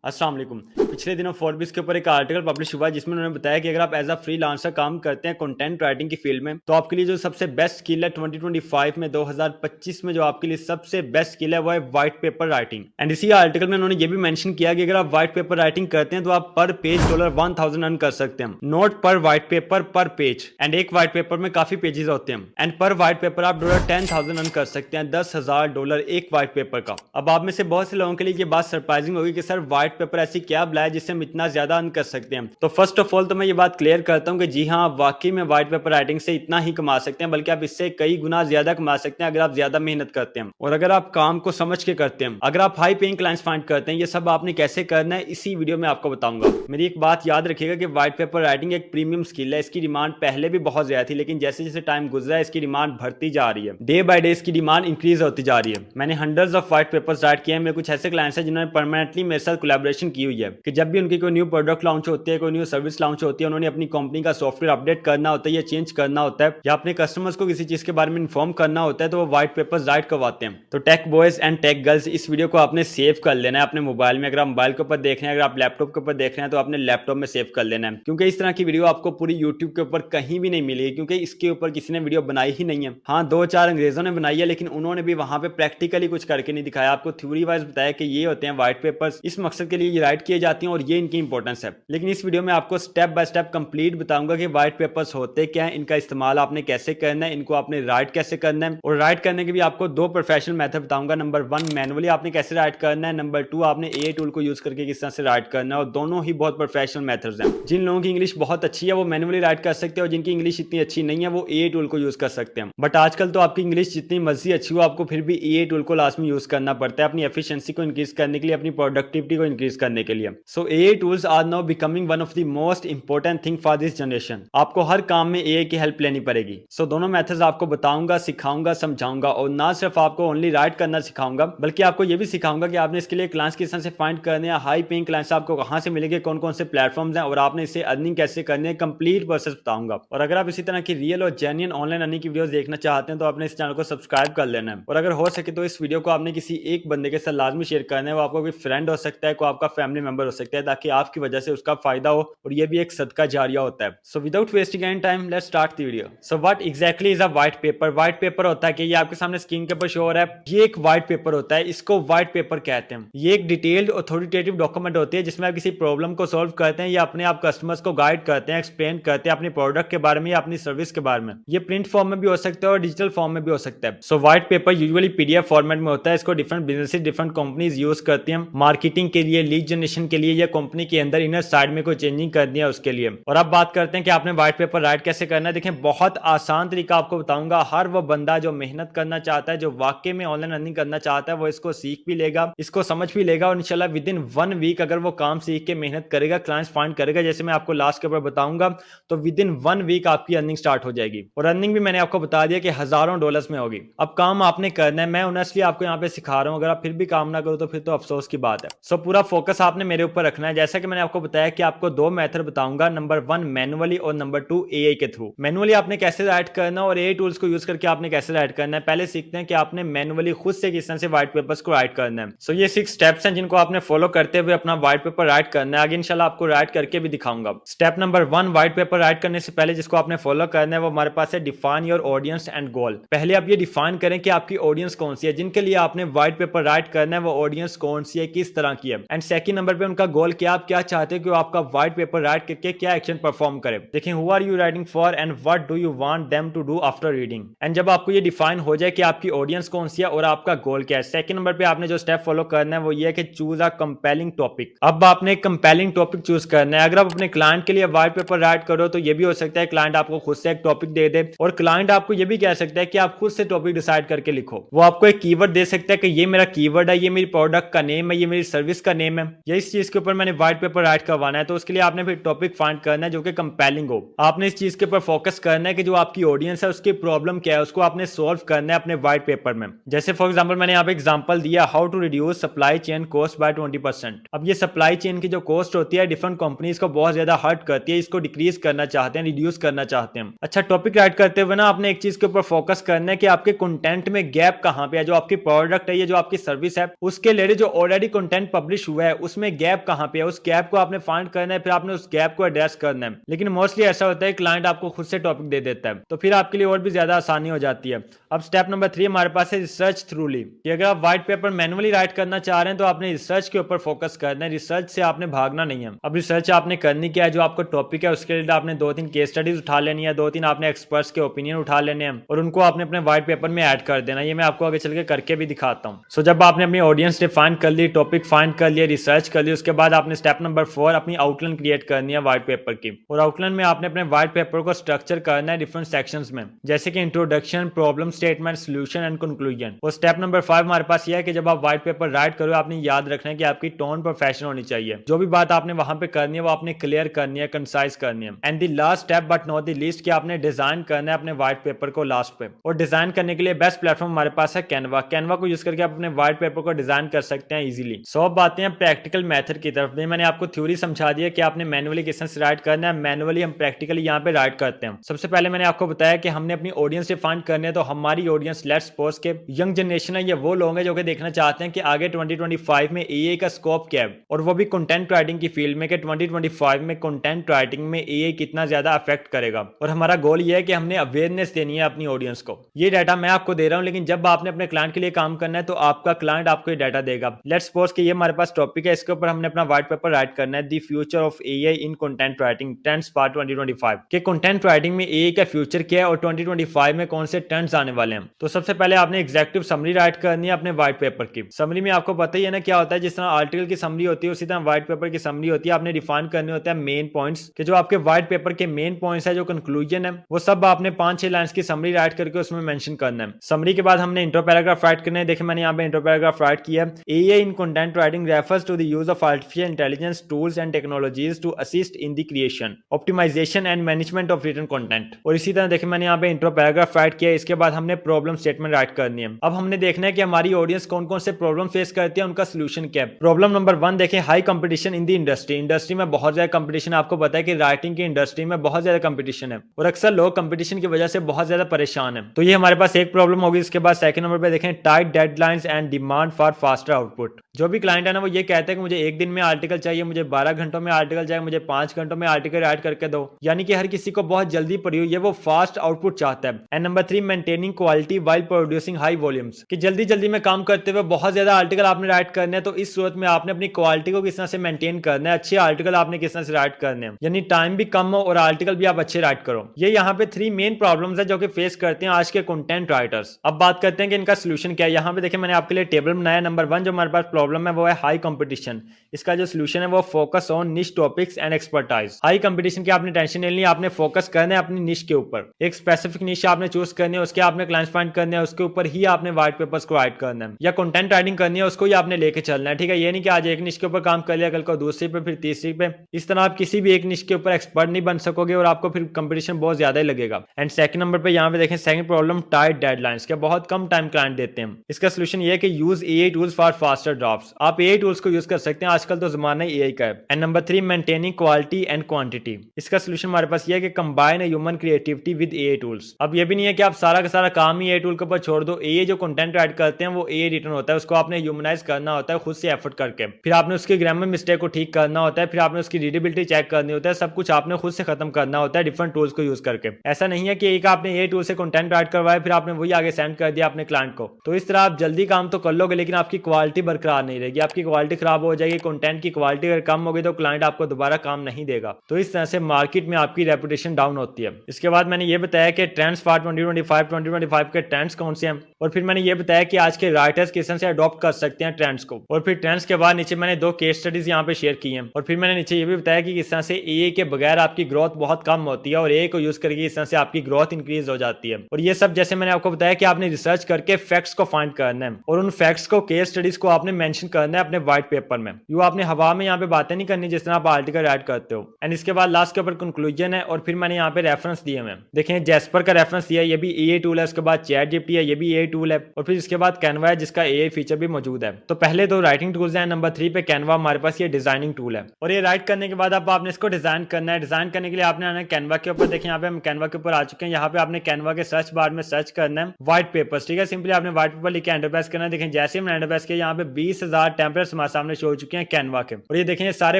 अस्सलाम वालेकुम। पिछले दिनों फोर्ब्स के ऊपर एक आर्टिकल पब्लिश हुआ जिसमें उन्होंने बताया कि अगर आप एज अ फ्रीलांसर काम करते हैं कंटेंट राइटिंग की फील्ड में, तो आपके लिए जो सबसे बेस्ट स्किल है 2025 में 2025 में जो आपके लिए सबसे बेस्ट स्किल है वो है व्हाइट पेपर राइटिंग। एंड इसी आर्टिकल में उन्होंने ये भी मेंशन किया कि अगर आप व्हाइट पेपर राइटिंग करते हैं तो आप पर पेज $1000 अर्न कर सकते हैं, नोट पर व्हाइट पेपर पर पेज। एंड एक व्हाइट पेपर में काफी पेजेस होते हैं एंड पर व्हाइट पेपर आप $10,000 अर्न कर सकते हैं, $10,000 एक व्हाइट पेपर का। अब आप में से बहुत से लोगों के लिए ये बात सरप्राइजिंग होगी कि सर व्हाइट पेपर ऐसी क्या बला है जिससे हम इतना ज्यादा अर्न कर सकते हैं। तो फर्स्ट ऑफ ऑल तो मैं ये बात क्लियर करता हूँ कि जी हाँ, आप वाकई में व्हाइट पेपर राइटिंग से इतना ही कमा सकते हैं, बल्कि आप इससे कई गुना ज्यादा कमा सकते हैं अगर आप ज्यादा मेहनत करते हैं और अगर आप काम को समझ के करते हैं। अगर आप हाई पेइंग क्लाइंट्स फाइंड करते हैं, ये सब आपने कैसे करना है इसी वीडियो में आपको बताऊंगा। मेरी एक बात याद रखिएगा कि व्हाइट पेपर राइटिंग एक प्रीमियम स्किल है। इसकी डिमांड पहले भी बहुत ज्यादा थी, लेकिन जैसे जैसे टाइम गुजरा है इसकी डिमांड बढ़ती जा रही है। डे बाय डे इसकी डिमांड इंक्रीज होती जा रही है। मैंने hundreds of white papers right किए हैं। मेरे कुछ ऐसे क्लाइंट्स हैं जिन्होंने परमानेंटली मेरे साथ कोलैबोरेशन की हुई है कि जब भी उनकी कोई न्यू प्रोडक्ट लॉन्च होती है, कोई न्यू सर्विस लॉन्च होती है, उन्होंने अपनी कंपनी का सॉफ्टवेयर अपडेट करना होता है या चेंज करना होता है या अपने कस्टमर्स को किसी चीज के बारे में इन्फॉर्म करना होता है, तो वो व्हाइट पेपर्स राइट करवाते हैं। तो tech boys and tech girls, इस वीडियो को आपने सेव कर लेना है अपने मोबाइल में। अगर आप मोबाइल के ऊपर देख रहे हैं, अगर आप लैपटॉप के ऊपर देख रहे हैं, तो आपने लैपटॉप में सेव कर लेना है, क्योंकि इस तरह की वीडियो आपको पूरी यूट्यूब के ऊपर कहीं भी नहीं मिलेगी, क्योंकि इसके ऊपर किसी ने वीडियो बनाई ही नहीं है। हाँ, 2-4 अंग्रेजों ने बनाई है, लेकिन उन्होंने भी वहां पे प्रैक्टिकली कुछ करके नहीं दिखाया, आपको थ्योरी वाइज बताया कि ये होते हैं व्हाइट पेपर्स, इस मकसद के लिए ये राइट किए जाती हैं और ये इनकी इंपॉर्टेंस है। लेकिन इस वीडियो में आपको स्टेप बाय स्टेप कंप्लीट बताऊंगा कि व्हाइट पेपर्स होते क्या है, इनका इस्तेमाल आपने कैसे करना है, इनको आपने राइट कैसे करना है, और राइट करने के भी आपको 2 प्रोफेशनल मेथड बताऊंगा। नंबर 1 मैनुअली आपने कैसे राइट करना है, नंबर 2 आपने एआई टूल को यूज करके किस तरह से राइट करना है। और दोनों ही बहुत प्रोफेशनल मेथड्स हैं। जिन लोगों की इंग्लिश बहुत अच्छी है वो मैनुअली राइट कर सकते हैं, और जिनकी इंग्लिश इतनी अच्छी नहीं है वो एआई टूल को यूज कर सकते हैं। बट आजकल तो आपकी इंग्लिश जितनी मर्जी अच्छी हो, आपको फिर भी एआई टूल को लास्ट में यूज करना पड़ता है अपनी एफिशिएंसी को इंक्रीज करने के लिए, अपनी प्रोडक्टिविटी को इंक्रीज करने के लिए। So AI tools are now becoming one of the most important thing for this generation. आपको हर काम में एआई की हेल्प लेनी पड़ेगी। सो दोनों मेथड्स आपको बताऊंगा, सिखाऊंगा, समझाऊंगा, और ना सिर्फ आपको ओनली राइट करना सिखाऊंगा, बल्कि आपको यह भी सिखाऊंगा कि आपने इसके लिए क्लाइंट्स किस तरह से फाइंड करने हैं, हाई पेइंग क्लाइंट्स आपको कहां से मिलेंगे, कौन कौन से प्लेटफॉर्म्स हैं, और आपने इससे अर्निंग कैसे करनी है, कंप्लीट प्रोसेस बताऊंगा। और अगर आप इसी तरह की रियल और जेन्युइन ऑनलाइन अर्निंग की वीडियोस देखना चाहते हैं तो आपने इस चैनल को सब्सक्राइब कर लेना है। और अगर हो सके तो इस वीडियो को आपने किसी एक बंदे के साथ लाजमी शेयर करना है। वो आपका कोई फ्रेंड हो सकता है, कोई आपका फैमिली मेंबर हो सकता है, ताकि आपकी वजह से उसका फायदा हो और ये भी एक सदका जारिया होता है। So without wasting any time let's start the video. So what exactly is a white paper? White paper होता है कि ये आपके सामने स्क्रीन के ऊपर शो हो रहा है, ये एक व्हाइट पेपर होता है। इसको व्हाइट पेपर कहते हैं। ये एक डिटेल्ड अथॉरिटेटिव डॉक्यूमेंट होती है जिसमें आप किसी प्रॉब्लम को सॉल्व करते हैं या अपने आप कस्टमर्स को गाइड करते हैं, एक्सप्लेन करते हैं अपने प्रोडक्ट के बारे में या अपनी सर्विस के बारे में। ये प्रिंट फॉर्म में भी हो सकता है और डिजिटल फॉर्म में भी हो सकता है। So white paper usually PDF format में होता है। इसको different businesses, different companies use करती हैं मार्केटिंग के लिए, लीड जनरेशन के लिए, या कंपनी के अंदर इनर साइड में कोई चेंजिंग करनी है उसके लिए। और अब बात करते हैं कि आपने व्हाइट पेपर राइट कैसे करना है। देखें, बहुत आसान तरीका आपको बताऊंगा। हर वो बंदा जो मेहनत करना चाहता है, जो वाकई में ऑनलाइन अर्निंग करना चाहता है, वो इसको सीख भी लेगा, इसको समझ भी लेगा, और इंशाल्लाह विद इन 1 वीक अगर वो काम सीख के मेहनत करेगा, क्लाइंट्स फाइंड करेगा, जैसे मैं आपको लास्ट के ऊपर बताऊंगा, तो विद इन 1 वीक आपकी अर्निंग स्टार्ट हो जाएगी। और अर्निंग भी मैंने आपको बता दिया कि हजारों डॉलर्स में होगी। अब काम आपने करना है, मैं ऑनेस्टली आपको यहाँ पे सिखा रहा हूँ। अगर आप फिर भी काम ना करो तो फिर तो अफसोस की बात है। सो पूरा फोकस आपने मेरे ऊपर रखना है। जैसा कि मैंने आपको बताया कि आपको 2 मेथड बताऊंगा, नंबर 1 मैनुअली और नंबर 2 एआई के थ्रू। मैनुअली आपने कैसे राइट करना और एआई टूल्स को यूज करके आपने कैसे राइट करना है। पहले सीखते हैं कि आपने मैनुअली खुद से किस तरह से व्हाइट पेपर्स को राइट करना है। सो ये 6 स्टेप्स हैं जिनको आपने फॉलो करते हुए अपना व्हाइट पेपर राइट करना है। आगे इंशाल्लाह आपको राइट करके भी दिखाऊंगा। Step number 1, white paper right करने से पहले जिसको आपने फॉलो करना है वो हमारे पास है डिफाइन योर ऑडियंस एंड गोल। पहले आप ये डिफाइन करें कि आपकी ऑडियंस कौन सी है, जिनके लिए आपने व्हाइट पेपर राइट करना है वो ऑडियंस कौन सी है, किस तरह की है। एंड सेकंड नंबर पे उनका गोल क्या, आप क्या चाहते हो कि आपका व्हाइट पेपर राइट करके क्या एक्शन परफॉर्म करे। देखें, who are you writing for and what do you want them to do after reading. And जब आपको ये डिफाइन हो जाए कि आपकी ऑडियंस कौन सी है और आपका गोल क्या है, सेकंड नंबर पे आपने जो स्टेप फॉलो करना है वो ये है कि चूज अ कंपेलिंग टॉपिक। अब आपने एक कंपेलिंग टॉपिक चूज करना है। अगर आप अपने क्लाइंट के लिए व्हाइट पेपर राइट करो तो ये भी हो सकता है क्लाइंट आपको खुद से एक टॉपिक दे दे, और क्लाइंट आपको ये भी कह सकता है कि आप खुद से टॉपिक डिसाइड करके लिखो। वो आपको एक कीवर्ड दे सकता है कि ये मेरा कीवर्ड है, ये मेरी प्रोडक्ट का नेम है, ये मेरी सर्विस का नेम है, या इस चीज के ऊपर मैंने व्हाइट पेपर राइट करवाना है। तो उसके लिए आपने फिर टॉपिक फाइंड करना है जो कि कंपेलिंग हो। आपने इस चीज के ऊपर फोकस करना है कि जो आपकी ऑडियंस है उसकी प्रॉब्लम क्या है, उसको आपने सोल्व करना है अपने व्हाइट पेपर में। जैसे फॉर एग्जांपल मैंने यहाँ पे एग्जांपल दिया, how to reduce supply chain cost by 20%। अब ये सप्लाई चेन की जो कॉस्ट होती है डिफरेंट कंपनीज को बहुत ज्यादा हर्ट करती है, इसको डिक्रीज करना चाहते हैं, रिड्यूस करना चाहते हैं। अच्छा, टॉपिक राइट करते हुए ना आपने एक चीज के ऊपर फोकस करना है कि आपके कंटेंट में गैप कहां पे है। जो आपकी प्रोडक्ट है, ये जो आपकी सर्विस है, उसके रिलेटेड जो ऑलरेडी कंटेंट पब्लिश हुआ है उसमें गैप गैप कहाँ पे है, उस गैप को आपने फाइंड करना है, फिर आपने उस गैप को एड्रेस करना है। लेकिन मोस्टली ऐसा होता है क्लाइंट आपको खुद से टॉपिक दे देता है, तो फिर आपके लिए और भी ज्यादा आसानी हो जाती है। अब स्टेप नंबर 3 हमारे पास है रिसर्च थ्रूली, कि अगर आप व्हाइट पेपर मैनुअली राइट करना चाह रहे हैं तो आपने रिसर्च के ऊपर फोकस करना है, रिसर्च से आपने भागना नहीं है। अब रिसर्च आपने करनी क्या है, जो आपको टॉपिक है उसके लिए आपने 2-3 केस स्टडीज उठा लेनी है, 2-3 आपने एक्सपर्ट्स के ओपिनियन उठा लेने हैं और उनको आपने अपने व्हाइट पेपर में ऐड कर देना। ये मैं आपको आगे चल के करके भी दिखाता हूँ। सो जब आपने अपनी ऑडियंस डिफाइन कर ली, टॉपिक फाइंड कर लिया, रिसर्च कर ली, उसके बाद आपने स्टेप नंबर 4 अपनी आउटलाइन क्रिएट करनी है व्हाइट पेपर की। और आउटलाइन में आपने अपने व्हाइट पेपर को स्ट्रक्चर करना है डिफरेंट सेक्शंस में, जैसे कि introduction, problem statement, solution and conclusion. और स्टेप नंबर 5 हमारे पास यह है कि जब आप व्हाइट पेपर राइट करो, आपने याद रखना है कि आपकी टोन प्रोफेशनल होनी चाहिए। जो भी बात आपने वहां पे करनी है वो आपने क्लियर करनी है, कंसाइज करनी है। And the last step but not the least, कि आपने डिजाइन करना है अपने व्हाइट पेपर को लास्ट पे। और डिजाइन करने के लिए बेस्ट प्लेटफॉर्म हमारे पास है कैनवा। कैनवा को यूज करके आप अपने व्हाइट पेपर को डिजाइन कर सकते हैं इजीली। सो अब बातें हैं प्रैक्टिकल मेथड की तरफ। मैंने आपको थ्योरी समझा दिया कि आपने मैनुअली किस तरह से राइट करना है, मैनुअली हम प्रैक्टिकली यहाँ पे राइट करते हैं। सबसे पहले मैंने आपको बताया कि हमने अपनी ऑडियंस डिफाइन करनी है, तो हमारी ऑडियंस लेट्स सपोज के यंग जनरेशन है, ये वो लोग हैं जो कि देखना चाहते हैं कि आगे 2025 में एआई का स्कोप क्या है, और वो भी कंटेंट राइटिंग की फील्ड में, कि 2025 में कंटेंट राइटिंग में एआई कितना ज्यादा अफेक्ट करेगा। और हमारा गोल ये है कि हमने अवेयरनेस देनी है अपनी ऑडियंस को। ये डाटा मैं आपको दे रहा हूं, लेकिन जब आपने अपने क्लाइंट के लिए काम करना है तो आपका क्लाइंट आपको ये डाटा देगा। लेट्स सपोज कि ये हमारे पास टॉपिक है, इसके ऊपर हमने अपना व्हाइट पेपर राइट करना है, the future of AI in content writing trends for 2025, कि कंटेंट राइटिंग में एआई का फ्यूचर क्या है और 2025 में कौन से ट्रेंड्स आने वाले हैं। तो सबसे पहले आपने एग्जेक्टिव समरी राइट करनी है अपने व्हाइट पेपर की। समरी में आपको पता ही है ना क्या होता है, जिस तरह आर्टिकल की समरी होती है उसी तरह व्हाइट पेपर की समरी होती है। आपने डिफाइन करने होता है मेन पॉइंट्स, कि जो आपके व्हाइट पेपर के मेन पॉइंट्स है, जो कंक्लूजन है, वो सब आपने 5-6 लाइंस की समरी राइट करके उसमें मेंशन करना है। समरी के बाद हमने इंट्रो पैराग्राफ राइट करना है। देखिए मैंने यहाँ पे इंट्रो पैराग्राफ राइट किया। AI in content writing refers to the use of artificial intelligence tools and technologies to assist in the creation, optimization and management of written content. और इसी तरह देखिए मैंने यहाँ पे इंट्रो पैराग्राफ राइट किया। इसके बाद हमने प्रॉब्लम स्टेटमेंट राइट करनी है। अब हमने देखना है कि हमारी ऑडियंस कौन कौन से प्रॉब्लम फेस करती है, उनका सोल्यूशन क्या है। प्रॉब्लम नंबर 1 देखें, high competition in the industry. Industry में बहुत ज्यादा कंपटीशन। आपको पता है कि राइटिंग की इंडस्ट्री में बहुत ज्यादा कंपटीशन है और अक्सर लोग कंपटीशन की वजह से बहुत ज्यादा परेशान है। तो ये हमारे पास एक प्रॉब्लम होगी। इसके बाद सेकंड नंबर पे देखें, tight deadlines and demand for faster output. जो भी क्लाइंट है ना वो ये कहते हैं कि मुझे 1 दिन में आर्टिकल चाहिए, मुझे 12 घंटों में आर्टिकल चाहिए, मुझे 5 घंटों में आर्टिकल राइट करके दो। यानी कि हर किसी को बहुत जल्दी पड़ी हुई है, वो फास्ट आउटपुट चाहता है। And number 3, maintaining quality while producing high volumes, कि जल्दी जल्दी में काम करते हुए बहुत ज्यादा आर्टिकल आपने राइट करने हैं। तो इस सूरत में आपने अपनी क्वालिटी को किस तरह से मेंटेन करना है, अच्छे आर्टिकल आपने किस तरह से राइट करने हैं, यानी टाइम भी कम हो और आर्टिकल भी आप अच्छे राइट करो। ये यहाँ पे 3 मेन प्रॉब्लम्स है जो कि फेस करते हैं आज के कंटेंट राइटर्स। अब बात करते हैं कि इनका सोल्यूशन क्या है। यहाँ पे देखिए मैंने आपके लिए टेबल बनाया। नंबर 1 जो हमारे पास प्रॉब्लम है वो है हाई कंपटीशन। इसका जो सोल्यूशन है वो फोकस ऑन निश topics and expertise. High competition की आपने टेंशन नहीं लेनी, आपने फोकस करना है अपनी निश के ऊपर। एक स्पेसिफिक निश आपने चूज करनी है, उसके आपने क्लाइंट्स फाइंड करने हैं, उसके ऊपर ही आपने व्हाइट पेपर्स को राइट करना है या कंटेंट राइटिंग करनी है, उसको ही आपने लेके चलना है। ठीक है, ये नहीं कि आज एक निश के ऊपर काम कर लिया, कल को दूसरी पे, फिर तीसरी पे। इस तरह आप किसी भी एक निश के ऊपर एक्सपर्ट नहीं बन सकोगे और आपको फिर कंपटीशन बहुत ज्यादा ही लगेगा। एंड सेकंड नंबर पे यहाँ पे देखें, सेकंड प्रॉब्लम टाइट डेडलाइंस, के बहुत कम टाइम क्लाइंट देते हैं। इसका सोल्यूशन ये है कि use AI tools for faster drafts. आप एआई टूल्स को यूज कर सकते हैं, आजकल तो जमाना ही एआई का है। And number 3, maintaining quality and quantity. इसका सोल्यूशन हमारे पास ये है कि combine human creativity with AI tools. अब ये भी नहीं है कि आप सारा का सारा काम ही एआई टूल के ऊपर छोड़ दो। एआई जो कंटेंट राइट करते हैं वो एआई रिटर्न होता है, उसको आपने ह्यूमनाइज करना होता है खुद से एफर्ट करके। फिर आपने उसकी ग्रामर मिस्टेक को ठीक करना होता है, फिर आपने उसकी रीडेबिलिटी चेक करनी होता है। सब कुछ आपने खुद से खत्म करना होता है डिफरेंट टूल्स को यूज करके। ऐसा नहीं है कि एक आपने एआई टूल से कंटेंट राइट करवाया फिर आपने वही आगे सेंड कर दिया अपने क्लाइंट को। तो इस तरह आप जल्दी काम तो कर लोगे लेकिन आपकी क्वालिटी बरकरार नहीं रहेगी, आपकी क्वालिटी खराब हो जाएगी। कंटेंट की क्वालिटी अगर कम होगी तो क्लाइंट आपको दोबारा काम नहीं देगा। तो इस तरह से मार्केट में आपकी रेपुटेशन डाउन होती है। इसके बाद मैंने ये बताया कि ट्रेंड्स फॉर 2025 के ट्रेंड्स कौन से हैं, और फिर मैंने ये बताया कि आज के राइटर्स किस तरह से अडॉप्ट कर सकते हैं ट्रेंड्स को। और फिर ट्रेंड्स के बाद नीचे मैंने 2 केस स्टडीज यहाँ पे शेयर की हैं। और फिर मैंने नीचे ये भी बताया कि किस तरह से एआई के बगैर आपकी ग्रोथ बहुत कम होती है और एआई को यूज करके इस तरह से आपकी ग्रोथ इंक्रीज हो जाती है। और ये सब जैसे मैंने आपको बताया कि आपने रिसर्च करके फैक्ट्स को फाइंड करना है और उन फैक्ट्स को, केस स्टडीज को आपने मेंशन करना है अपने व्हाइट पेपर में। यू आपने हवा में यहाँ पे बातें नहीं करनी जिस तरह आप आर्टिकल राइट करते हो। एंड इसके बाद लास्ट के ऊपर कंक्लूजन है और फिर मैंने यहाँ पे रेफरेंस दिए हैं। देखें जैस्पर का रेफरेंस दिया है, ये भी एआई टूल है। उसके बाद चैट जीपीटी है, ये भी एआई टूल है। और फिर इसके बाद कैनवा है जिसका एआई फीचर भी मौजूद है। तो पहले 2 राइटिंग टूल्स हैं। नंबर 3 पे कैनवा हमारे पास ये डिजाइनिंग टूल है। और ये राइट करने के बाद अब आपने इसको डिजाइन करना है। डिजाइन करने के लिए आपने आना है कैनवा के ऊपर। देखिए यहाँ पे हम कैनवा के ऊपर आ चुके हैं। यहाँ पे आपने कैनवा के सर्च बार में सर्च करना है व्हाइट पेपर्स। ठीक है, सिंपली आपने व्हाइट पेपर लिख के एंटर प्रेस करना है। देखें जैसे हमने एंटर प्रेस किया यहाँ पे 20 20,000 टेम्पलेट्स हमारे सामने शो हो चुके हैं कैनवा के। और ये देखें, ये सारे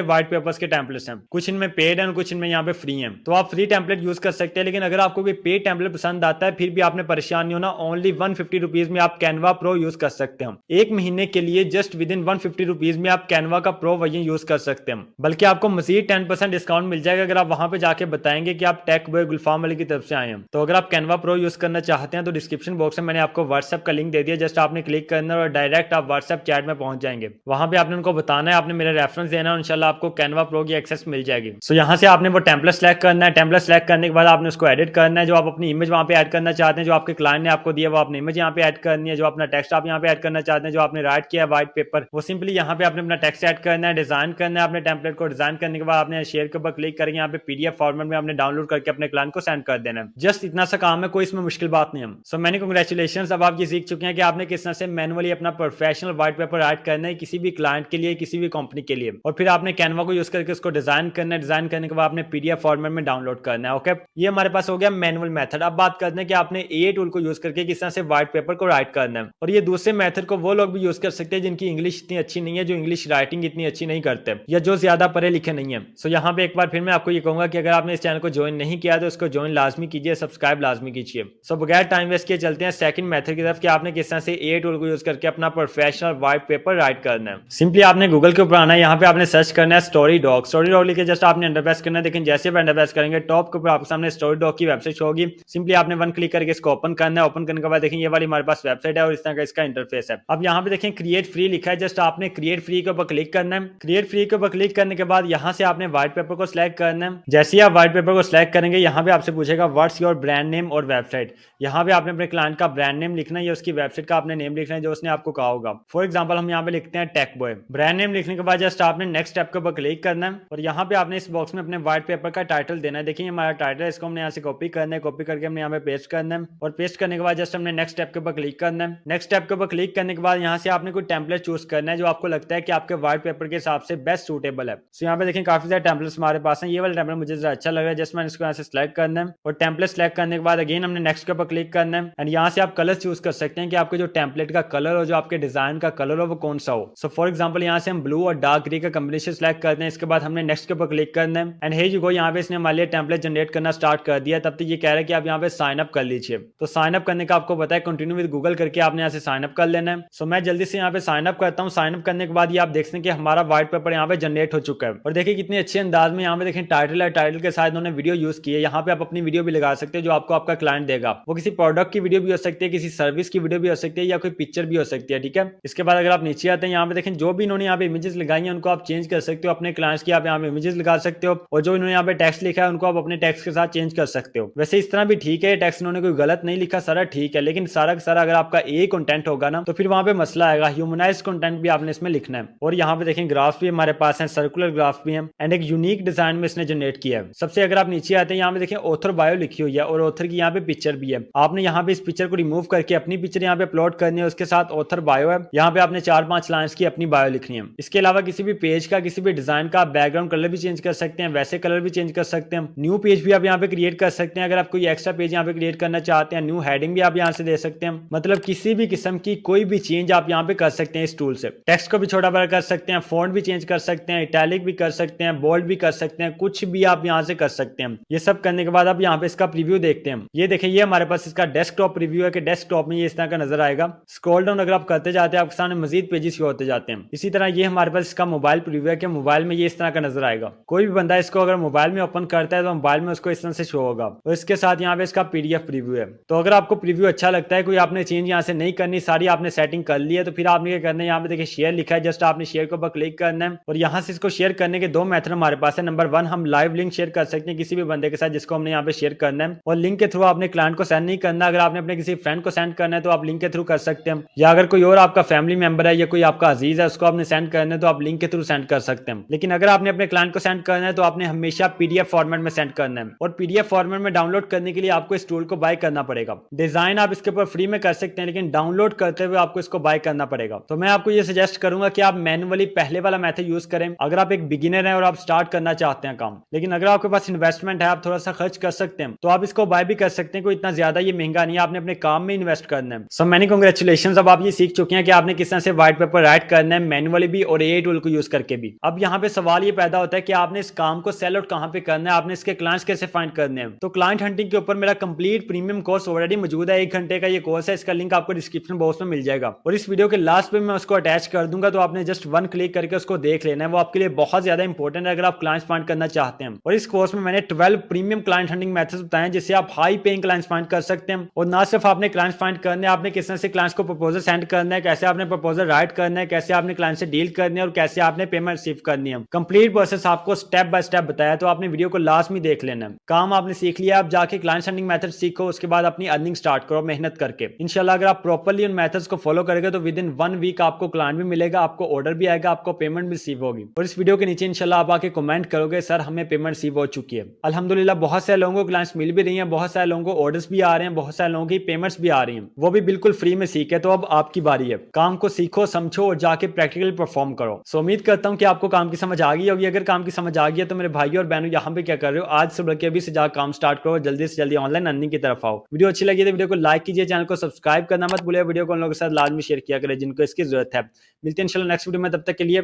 व्हाइट पेपर्स के टेम्पलेट्स हैं, कुछ इनमें पेड है और कुछ इनमें यहाँ पे फ्री है। तो आप फ्री टेम्पलेट यूज कर सकते हैं, लेकिन अगर आपको कोई पेड टेम्पलेट पसंद आता है फिर भी आपने परेशान नहीं होना। ओनली 150 रुपीज में आप कैनवा प्रो यूज कर सकते हैं। एक महीने के लिए जस्ट विद इन 150 रुपीज में आप कैनवा का प्रो वर्जन यूज कर सकते हैं। बल्कि आपको मजीद 10% डिस्काउंट मिल जाएगा अगर आप वहां पे जाके बताएंगे कि आप टेक बॉय गुलफाम अली की तरफ से आए हैं। तो अगर आप कैनवा प्रो यूज करना चाहते हैं तो डिस्क्रिप्शन बॉक्स में मैंने आपको व्हाट्सएप का लिंक दे दिया, जस्ट आपने क्लिक करना और डायरेक्ट आप व्हाट्सएप चैट में पहुंच जाएंगे। वहां पे आपने उनको बताना है, आपने मेरा रेफरेंस देना है, इंशाल्लाह आपको कैनवा प्रो की एक्सेस मिल जाएगी। सो यहाँ से आपने वो टेम्पलेट सेलेक्ट करना है। टेम्पलेट सेलेक्ट करने के बाद आपने उसको एडिट करना है। जो आप अपनी इमेज वहां पे ऐड करना चाहते हैं, जो आपके क्लाइंट ने आपको दिया वो आपने इमेज यहाँ पे ऐड करनी है। जो अपना टेक्स्ट आप यहाँ पे ऐड करना चाहते हैं, जो आपने राइट किया है व्हाइट पेपर, वो सिंपली यहाँ पे आपने अपना टेक्स्ट ऐड करना है, डिजाइन करना है अपने टेम्पलेट को। डिजाइन करने के बाद आपने शेयर के ऊपर क्लिक करके यहाँ पे पीडीएफ फॉर्मेट में आपने डाउनलोड करके अपने क्लाइंट को सेंड कर देना है। जस्ट इतना सा काम है, कोई इसमें मुश्किल बात नहीं है। सो मैनी कांग्रेचुलेशंस, अब आप ये सीख चुके हैं कि आपने किस तरह से मैनुअली अपना प्रोफेशनल व्हाइट पेपर राइट करना है किसी भी क्लाइंट के लिए, किसी भी कंपनी के लिए। और फिर आपने कैनवा को यूज करके उसको डिजाइन करना है। डिजाइन करने के बाद आपने पीडीएफ फॉर्मेट में डाउनलोड करना है। ओके, ये हमारे पास हो गया मैनुअल मेथड। अब बात करते हैं कि आपने एआई टूल को यूज करके किस तरह से व्हाइट पेपर को राइट करना है। और ये दूसरे मेथड को वो लोग भी यूज कर सकते हैं जिनकी इंग्लिश इतनी अच्छी नहीं है, जो इंग्लिश राइटिंग इतनी अच्छी नहीं करते या जो ज्यादा पढ़े लिखे नहीं है। सो यहाँ पे एक बार फिर मैं आपको ये कहूंगा कि अगर आपने इस चैनल को ज्वाइन नहीं किया तो उसको ज्वाइन लाजमी कीजिए, सब्सक्राइब लाजमी कीजिए। सो बगैर टाइम वेस्ट किए चलते हैं सेकंड मेथड की तरफ कि आपने किस तरह से एआई टूल को यूज करके अपना प्रोफेशनल व्हाइट पेपर राइट करना है। सिंपली आपने गूगल के ऊपर आना है, यहाँ पे आपने सर्च करना है स्टोरी डॉग। स्टोरी डॉग लिखे जस्ट आपने अंडर प्रेस करना है। लेकिन जैसे आप अंडर प्रेस करेंगे टॉप के ऊपर आपके सामने स्टोरी डॉग की वेबसाइट होगी। सिंपली आपने वन क्लिक करके इसको ओपन करना है। ओपन करने के बाद देखिए ये वाली हमारे पास वेबसाइट है और इस तरह का इसका इंटरफेस है। अब यहाँ पे देखें क्रिएट फ्री लिखा है, जस्ट आपने क्रिएट फ्री के ऊपर क्लिक करना है। क्रिएट फ्री के ऊपर क्लिक करने के बाद यहाँ से आपने व्हाइट पेपर को सिलेक्ट करना है। जैसे ही आप व्हाइट पेपर को सिलेक्ट करेंगे यहाँ पे आपसे पूछेगा व्हाट्स योर ब्रांड नेम और वेबसाइट। यहाँ पे आपने अपने क्लाइंट का ब्रांड नेम लिखना है या उसकी वेबसाइट का आपने नेम लिखना है जो उसने आपको कहा होगा। फॉर एग्जाम्पल हम यहाँ पे लिखते हैं टेक बॉय। ब्रांड नेम लिखने के बाद जस्ट आपने नेक्स्ट स्टेप के ऊपर क्लिक करना है और यहाँ पे आपने इस बॉक्स में अपने व्हाइट पेपर का टाइटल देना है। देखिए हमारा टाइटल है, इसको हमने यहाँ से कॉपी करना है। कॉपी करके हमने यहाँ पे पेस्ट करना है और पेस्ट करने के बाद जस्ट हमने नेक्स्ट स्टेप के ऊपर क्लिक करना है। नेक्स्ट स्टेप के ऊपर क्लिक करने के बाद यहाँ से आपने कोई टेम्पलेट चूज करना है जो आपको लगता है कि आपके व्हाइट पेपर के हिसाब से बेस्ट सूटेबल है। सो यहाँ पे देखें काफी सारे टेम्पलेट्स हमारे पास हैं। ये वाला टेम्पलेट मुझे जरा अच्छा लग रहा है, जस्ट मैंने इसको यहाँ से सिलेक्ट करना है और टेम्पलेट सिलेक्ट करने के बाद अगेन हमने नेक्स्ट के ऊपर क्लिक करना है। एंड यहाँ से आप कलर चूज कर सकते हैं कि आपके जो टेम्पलेट का कलर हो, जो आपके डिजाइन का कलर हो वो कौन सा हो। सो फॉर एग्जाम्पल यहाँ से हम ब्लू और डार्क ग्रे का कॉम्बिनेशन सिलेक्ट करते हैं। इसके बाद हमने नेक्स्ट के ऊपर क्लिक करना है एंड हे यू गो, यहाँ पे इसने हमारे लिए टेम्पलेट जनरेट करना स्टार्ट कर दिया। तब तक ये कह रहा है कि आप यहाँ पे साइन अप कर लीजिए। तो साइन अप करने का आपको पता है कंटिन्यू विद गूगल करके आपने यहाँ से साइन अप कर लेना है। सो मैं जल्दी से यहाँ पे साइन अप करता हूँ। साइन अप करने के बाद ये आप देख सकते हैं कि हमारा व्हाइट पेपर यहाँ पे जनरेट हो चुका है। और देखिए कितने अच्छे अंदाज में यहाँ पे देखें टाइटल है, टाइटल के साथ उन्होंने वीडियो यूज की है। यहाँ पे आप अपनी वीडियो भी लगा सकते हैं जो आपको आपका क्लाइंट देगा। वो किसी प्रोडक्ट की वीडियो भी हो सकती है, किसी सर्विस की वीडियो भी हो सकती है या कोई पिक्चर भी हो सकती है। ठीक है, इसके बाद अगर आप नीचे आते हैं यहाँ पे देखें जो भी इन्होंने यहाँ पे इमेजेस लगाई हैं उनको आप चेंज कर सकते हो। अपने क्लाइंट्स की आप यहाँ पे इमेजेस लगा सकते हो और जो इन्होंने यहाँ पे टेक्स्ट लिखा है उनको आप अपने टेक्स्ट के साथ चेंज कर सकते हो। वैसे इस तरह भी ठीक है, टेक्स्ट इन्होंने कोई गलत नहीं लिखा, सारा ठीक है। लेकिन सारा का सारा अगर आपका ए कंटेंट होगा ना तो फिर वहां पे मसला आएगा। ह्यूमनाइज कंटेंट भी आपने इसमें लिखना है। और यहाँ पे देखें ग्राफ भी हमारे पास है, सर्कुलर ग्राफ भी है एंड एक यूनिक डिजाइन में इसने जनरेट किया है। सबसे अगर आप नीचे आते हैं यहाँ पे देखें ऑथर बायो लिखी हुई है और ऑथर की यहाँ पे पिक्चर भी है। आपने यहाँ पे इस पिक्चर को रिमूव करके अपनी पिक्चर यहाँ पे अपलोड करनी है, उसके साथ ऑथर बायो है। यहाँ पे आपने 4-5 लाइंस की अपनी बायो लिखनी है। इसके अलावा किसी भी पेज का, किसी भी डिजाइन का बैकग्राउंड कलर भी चेंज कर सकते हैं, वैसे कलर भी चेंज कर सकते हैं। न्यू पेज भी आप यहाँ पे क्रिएट कर सकते हैं। अगर आप कोई एक्स्ट्रा पेज यहाँ पे क्रिएट करना चाहते हैं, न्यू हेडिंग भी आप यहाँ से दे सकते हैं। मतलब किसी भी किस्म की कोई भी चेंज आप यहाँ पे कर सकते हैं इस टूल से। टेक्स्ट को भी छोटा बड़ा कर सकते हैं, फॉन्ट भी चेंज कर सकते हैं, इटैलिक भी कर सकते हैं, बोल्ड भी कर सकते हैं, कुछ भी आप यहाँ से कर सकते हैं। ये सब करने के बाद आप यहाँ पे इसका प्रीव्यू देखते हैं। ये देखें ये हमारे पास इसका डेस्कटॉप प्रीव्यू है कि डेस्कटॉप में ये इस तरह का नजर आएगा। स्क्रॉल डाउन अगर आप करते जाते हैं आपके सामने मजीद पेजेस होते जाते हैं। इसी तरह ये हमारे पास इसका मोबाइल प्रीव्यू है कि मोबाइल में ये इस तरह का नजर आएगा। कोई भी बंदा इसको अगर मोबाइल में ओपन करता है तो मोबाइल में उसको इस तरह से शो होगा। और इसके साथ यहाँ पे इसका पीडीएफ प्रीव्यू है। तो अगर आपको प्रीव्यू अच्छा लगता है, कोई आपने चेंज यहाँ से नहीं करनी, सारी आपने सेटिंग कर ली है, तो फिर आपने क्या करना है, यहाँ पे देखिए शेयर लिखा है, जस्ट आपने शेयर के ऊपर क्लिक करना है। और यहाँ से इसको शेयर करने के 2 मेथड हमारे पास है। नंबर 1 हम लाइव लिंक शेयर कर सकते हैं किसी भी बंदे के साथ जिसको हमने यहाँ पे शेयर करना है। और लिंक के थ्रू आपने क्लाइंट को सेंड नहीं करना। अगर आपने अपने किसी फ्रेंड को सेंड करना है तो आप लिंक के थ्रू कर सकते हैं। या अगर कोई और आपका फैमिली मेंबर है या कोई आपका अजीज है उसको आपने सेंड करना है तो आप लिंक के थ्रू सेंड कर सकते हैं। लेकिन अगर आपने अपने क्लाइंट को सेंड करना है तो आपने हमेशा पीडीएफ फॉर्मेट में सेंड करना है। और पीडीएफ फॉर्मेट में डाउनलोड करने के लिए आपको इस टूल को बाय करना पड़ेगा। डिजाइन आप इसके ऊपर फ्री में कर सकते हैं, लेकिन डाउनलोड करते हुए आपको इसको बाय करना पड़ेगा। तो मैं आपको ये सजेस्ट करूंगा कि आप मैनुअली पहले वाला मेथड यूज करें अगर आप एक बिगिनर हैं और आप स्टार्ट करना चाहते हैं काम। लेकिन अगर आपके पास इन्वेस्टमेंट है, आप थोड़ा सा खर्च कर सकते हैं, तो आप इसको बाय भी कर सकते हैं। कोई इतना ज्यादा ये महंगा नहीं है, आपने अपने काम में इन्वेस्ट करना है। सो मैनी कांग्रेचुलेशंस, अब आप ये सीख चुके हैं कि आपने किस तरह से व्हाइट व्हाइट पेपर राइट करना है, मैनुअली भी और एआई टूल को यूज करके भी। अब यहाँ पे सवाल ये पैदा होता है कि आपने इस काम को सेल आउट कहाँ पे करना है, आपने इसके क्लाइंट्स कैसे फाइंड करने हैं। तो क्लाइंट हंटिंग के ऊपर मेरा कंप्लीट प्रीमियम कोर्स ऑलरेडी मौजूद है, 1 घंटे का ये कोर्स है, इसका लिंक आपको डिस्क्रिप्शन बॉक्स में मिल जाएगा और इस वीडियो के लास्ट पे मैं उसको अटैच कर दूंगा, तो आपने जस्ट 1 क्लिक करके उसको देख लेना है। वो आपके लिए बहुत ज्यादा इंपॉर्टेंट है अगर आप क्लाइंट्स फाइंड करना चाहते हैं। और इस कोर्स में मैंने 12 प्रीमियम क्लाइंट हंटिंग मेथड्स बताए जिससे आप हाई पेइंग क्लाइंट्स फाइंड कर सकते हैं। और ना सिर्फ आपने क्लाइंट्स फाइंड करने, आपने किस तरह से क्लाइंट्स को प्रपोजल सेंड करना है, कैसे आपने प्रपोजल राइट करना है, कैसे आपने क्लाइंट से डील करनी है और कैसे आपने पेमेंट रिसीव करनी है। कंप्लीट प्रोसेस आपको स्टेप बाय स्टेप बताया, तो आपने वीडियो को लास्ट में देख लेना है। काम आपने सीख लिया, आप जाके क्लाइंट हंटिंग मेथड सीखो, उसके बाद अपनी अर्निंग स्टार्ट करो मेहनत करके। इंशाल्लाह अगर आप प्रॉपर्ली उन मेथड्स को फॉलो करेंगे तो विद इन 1 वीक आपको क्लाइंट भी मिलेगा, आपको ऑर्डर भी आएगा, आपको पेमेंट भी रिसीव होगी। और इस वीडियो के नीचे इंशाल्लाह आप आके कमेंट करोगे सर हमें पेमेंट रिसीव हो चुकी है। अल्हम्दुलिल्लाह बहुत सारे लोगों को क्लाइंट्स मिल भी रही हैं, बहुत सारे लोगों को ऑर्डर्स भी आ रहे हैं, बहुत सारे लोगों की पेमेंट्स भी आ रही हैं, वो भी बिल्कुल फ्री में सीखे। तो अब आपकी बारी है, काम को सीखो समझो और जाके प्रैक्टिकली परफॉर्म करो। सो उम्मीद करता हूँ कि आपको काम की समझ आ गई होगी। अगर काम की समझ आ गई है तो मेरे भाइयों और बहनों यहाँ पे क्या कर रहे हो, आज से बल्कि अभी से जाकर काम स्टार्ट करो, जल्दी से जल्दी ऑनलाइन अर्निंग की तरफ आओ। वीडियो अच्छी लगी तो वीडियो को लाइक कीजिए, चैनल को सब्सक्राइब करना मत भूलिए, वीडियो को उन लोगों के साथ लाजमी शेयर किया करें जिनको इसकी जरूरत है। मिलते हैं इंशाल्लाह नेक्स्ट वीडियो में, तब तक के लिए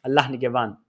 अल्लाह निगहबान।